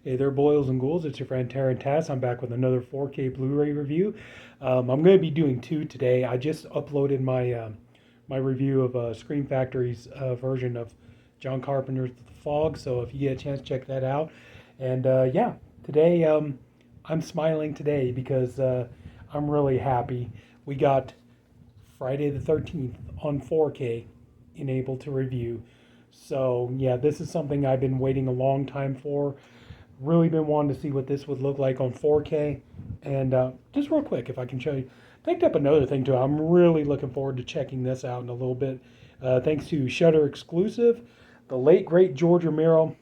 Hey there, boils and ghouls. It's your friend Tats. I'm back with another 4K Blu-ray review. I'm going to be doing two today. I just uploaded my review of Scream Factory's version of John Carpenter's The Fog. So if you get a chance, check that out. And yeah, today I'm smiling today because I'm really happy. We got Friday the 13th on 4K enabled to review. So yeah, this is something I've been waiting a long time for. Really been wanting to see what this would look like on 4K. And just real quick, if I can show you, picked up another thing too. I'm really looking forward to checking this out in a little bit. Thanks to Shudder exclusive, the late great George Romero.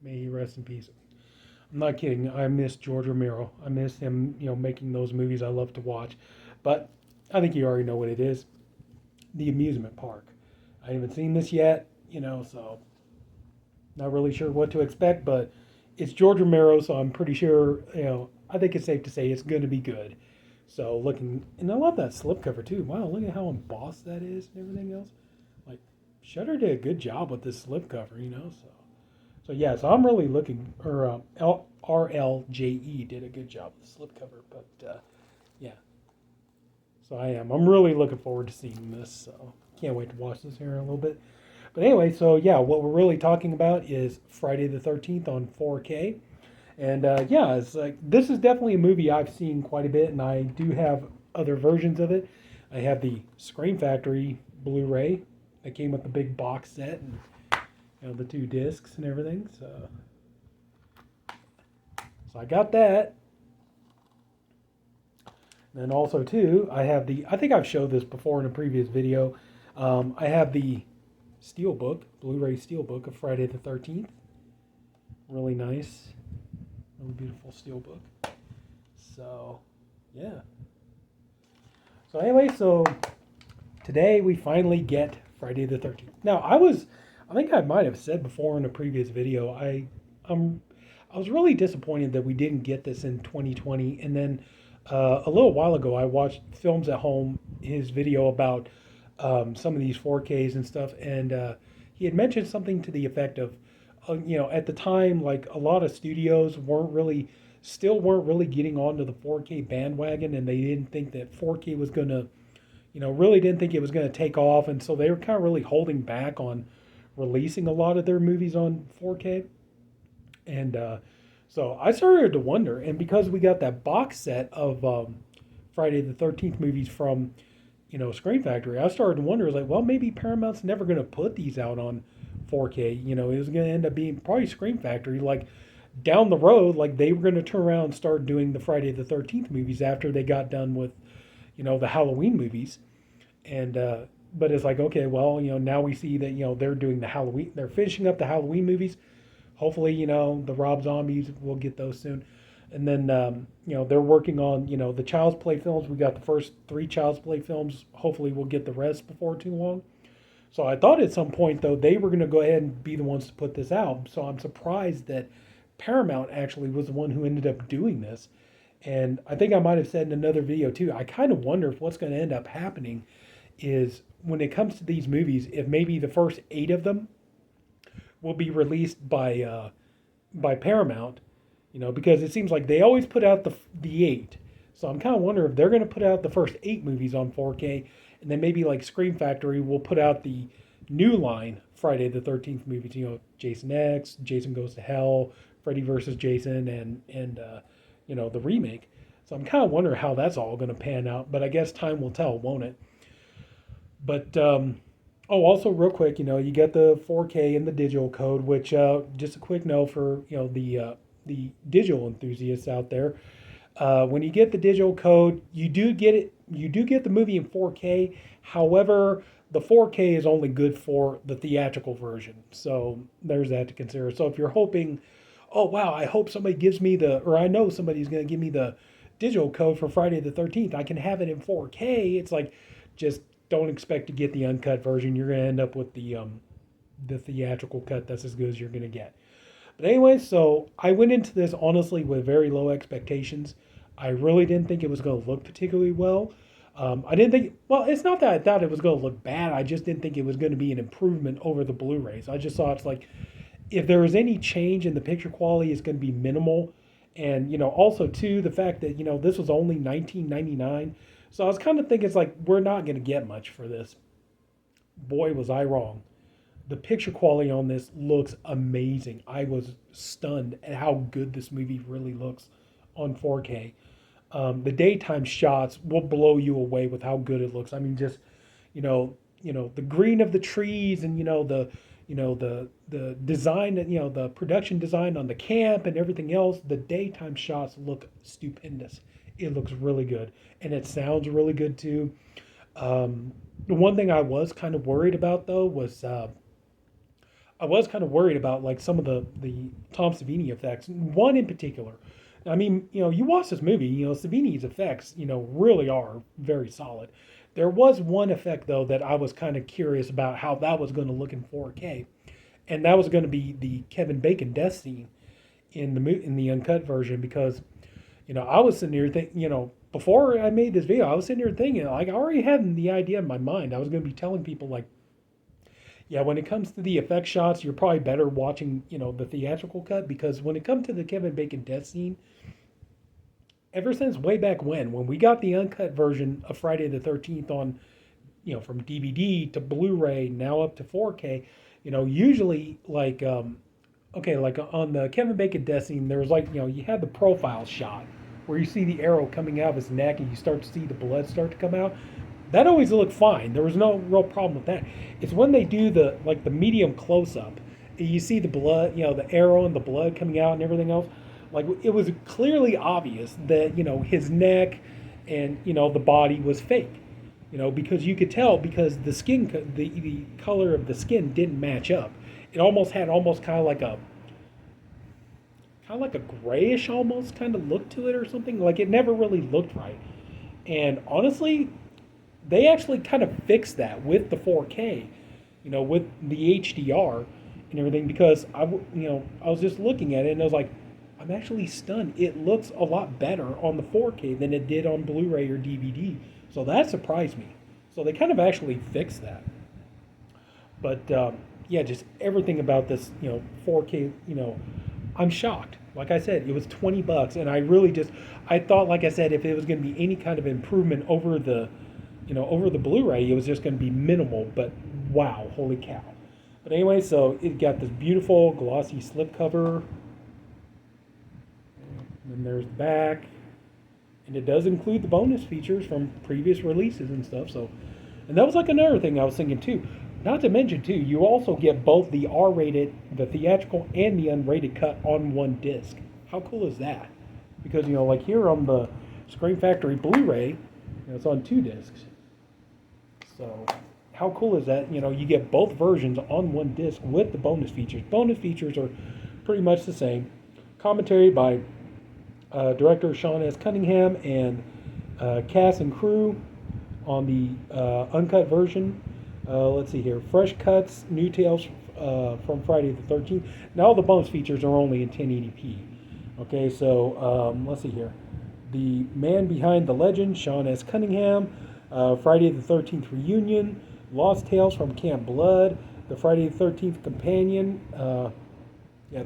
May he rest in peace. I'm not kidding. I miss George Romero. I miss him, making those movies I love to watch. But I think you already know what it is. The amusement park. I haven't seen this yet, so not really sure what to expect, but it's George Romero, so I'm pretty sure, I think it's safe to say it's going to be good. So looking, and I love that slipcover too. Wow, look at how embossed that is and everything else. Like, Shudder did a good job with this slipcover. So yeah, so I'm really looking, or RLJE did a good job with the slipcover, but yeah. So I'm really looking forward to seeing this, so can't wait to watch this here in a little bit. But anyway, so yeah, what we're really talking about is Friday the 13th on 4K. And yeah, it's like this is definitely a movie I've seen quite a bit, and I do have other versions of it. I have the Scream Factory Blu-ray that came with the big box set and the two discs and everything. So I got that. And then also too, I have I think I've showed this before in a previous video. I have the Steelbook, Blu-ray Steelbook of Friday the 13th. Really nice, really beautiful Steelbook. So, yeah. So anyway, so today we finally get Friday the 13th. Now, I think I might have said before in a previous video, I was really disappointed that we didn't get this in 2020. And then a little while ago, I watched Films at Home, his video about some of these 4Ks and stuff, and he had mentioned something to the effect of, at the time, like a lot of studios still weren't really getting onto the 4K bandwagon, and they didn't think that 4K was gonna, really didn't think it was gonna take off, and so they were kind of really holding back on releasing a lot of their movies on 4K, and so I started to wonder, and because we got that box set of Friday the 13th movies from Screen Factory, I started to wonder, like, well, maybe Paramount's never going to put these out on 4K. It was going to end up being probably Screen Factory. Like, down the road, like, they were going to turn around and start doing the Friday the 13th movies after they got done with, the Halloween movies. And, but it's like, okay, well, now we see that, they're doing they're finishing up the Halloween movies. Hopefully, the Rob Zombies, we'll get those soon. And then, they're working on, the Child's Play films. We got the first three Child's Play films. Hopefully we'll get the rest before too long. So I thought at some point, though, they were going to go ahead and be the ones to put this out. So I'm surprised that Paramount actually was the one who ended up doing this. And I think I might have said in another video, too, I kind of wonder if what's going to end up happening is when it comes to these movies, if maybe the first 8 of them will be released by Paramount, because it seems like they always put out the 8. So I'm kind of wondering if they're going to put out the first 8 movies on 4K, and then maybe like Scream Factory will put out the new line Friday the 13th movies. Jason X, Jason Goes to Hell, Freddy versus Jason, and the remake. So I'm kind of wondering how that's all going to pan out. But I guess time will tell, won't it? But also real quick, you get the 4K and the digital code, which just a quick note for the digital enthusiasts out there. When you get the digital code, you do get it. You do get the movie in 4K. However, the 4K is only good for the theatrical version. So there's that to consider. So if you're hoping, oh wow, I hope somebody gives me or I know somebody's going to give me the digital code for Friday the 13th. I can have it in 4K. It's like, just don't expect to get the uncut version. You're going to end up with the theatrical cut. That's as good as you're going to get. But anyway, so I went into this honestly with very low expectations. I really didn't think it was going to look particularly well. I didn't think, well, it's not that I thought it was going to look bad. I just didn't think it was going to be an improvement over the Blu-rays. I just thought it's like, if there is any change in the picture quality, it's going to be minimal. And also too, the fact that this was only 1999, so I was kind of thinking it's like we're not going to get much for this. Boy, was I wrong. The picture quality on this looks amazing. I was stunned at how good this movie really looks on 4K. The daytime shots will blow you away with how good it looks. I mean, just the green of the trees, and the design, and the production design on the camp and everything else. The daytime shots look stupendous. It looks really good, and it sounds really good too. The one thing I was kind of worried about though was I was kind of worried about like some of the Tom Savini effects. One in particular. I mean, you watch this movie, Savini's effects, really are very solid. There was one effect though that I was kind of curious about how that was going to look in 4K, and that was going to be the Kevin Bacon death scene in the uncut version, because I was sitting here thinking, before I made this video, I was sitting here thinking, like, I already had the idea in my mind. I was going to be telling people, like, yeah, when it comes to the effect shots, you're probably better watching, the theatrical cut, because when it comes to the Kevin Bacon death scene, ever since way back when we got the uncut version of Friday the 13th on, from DVD to Blu-ray, now up to 4K, usually like, okay, like on the Kevin Bacon death scene, there was like, you had the profile shot where you see the arrow coming out of his neck and you start to see the blood start to come out. That always looked fine. There was no real problem with that. It's when they do the medium close up, you see the blood, the arrow and the blood coming out and everything else. Like, it was clearly obvious that his neck and the body was fake. Because you could tell, because the skin, the color of the skin didn't match up. It almost had kind of like a grayish almost kind of look to it or something. Like, it never really looked right. And honestly, they actually kind of fixed that with the 4K, with the HDR and everything, because I was just looking at it and I was like, I'm actually stunned. It looks a lot better on the 4K than it did on Blu-ray or DVD. So that surprised me. So they kind of actually fixed that. But yeah, just everything about this, 4K, I'm shocked. Like I said, it was $20, and I thought, like I said, if it was going to be any kind of improvement over the Blu-ray, it was just going to be minimal. But wow, holy cow! But anyway, so it got this beautiful glossy slipcover. And then there's the back, and it does include the bonus features from previous releases and stuff. So, and that was like another thing I was thinking too. Not to mention too, you also get both the R-rated, the theatrical, and the unrated cut on one disc. How cool is that? Because like here on the Scream Factory Blu-ray, it's on 2 discs. So how cool is that? You get both versions on one disc with the bonus features. Bonus features are pretty much the same. Commentary by director Sean S. Cunningham and cast and crew on the uncut version. Let's see here. Fresh cuts, new tales from Friday the 13th. Now the bonus features are only in 1080p. Okay, so let's see here. The man behind the legend, Sean S. Cunningham. Friday the 13th reunion. Lost Tales from Camp Blood. The Friday the 13th companion. The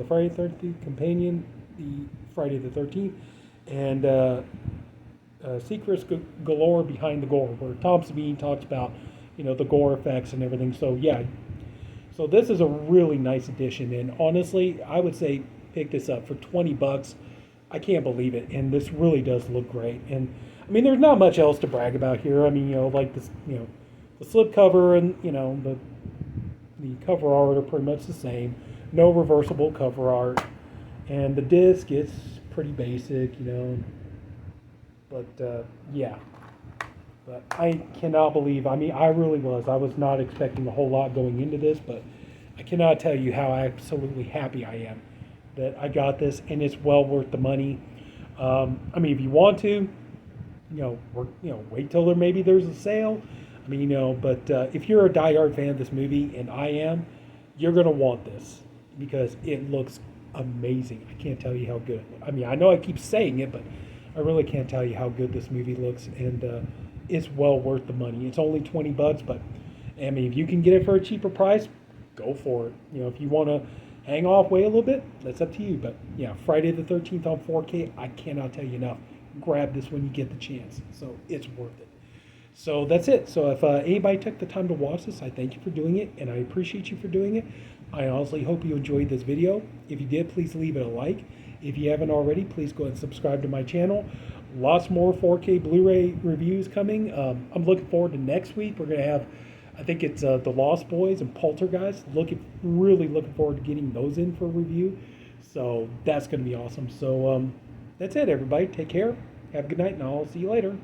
Friday the 13th companion. The Friday the 13th. And Secrets Galore Behind the Gore, where Tom Savini talks about the gore effects and everything. So yeah, so this is a really nice addition, and honestly, I would say pick this up for $20. I can't believe it, and this really does look great. And I mean, there's not much else to brag about here. I mean, like this, the slipcover and the cover art are pretty much the same. No reversible cover art, and the disc is pretty basic, But yeah. But I cannot believe, I really was. I was not expecting a whole lot going into this, but I cannot tell you how absolutely happy I am that I got this, and it's well worth the money. If you want to, wait till there's a sale. But if you're a diehard fan of this movie, and I am, you're going to want this because it looks amazing. I can't tell you how good. I know I keep saying it, but I really can't tell you how good this movie looks, and it's well worth the money. It's only $20, but if you can get it for a cheaper price, go for it. If you want to hang off, wait a little bit. That's up to you. But yeah, Friday the 13th on 4K. I cannot tell you enough. Grab this when you get the chance. So it's worth it. So that's it. So if anybody took the time to watch this, I thank you for doing it, and I appreciate you for doing it. I honestly hope you enjoyed this video. If you did, please leave it a like. If you haven't already, please go ahead and subscribe to my channel. Lots more 4K Blu-ray reviews coming. I'm looking forward to next week. We're going to have, I think it's The Lost Boys and Poltergeist. Really looking forward to getting those in for review. So that's going to be awesome. So that's it, everybody. Take care. Have a good night, and I'll see you later.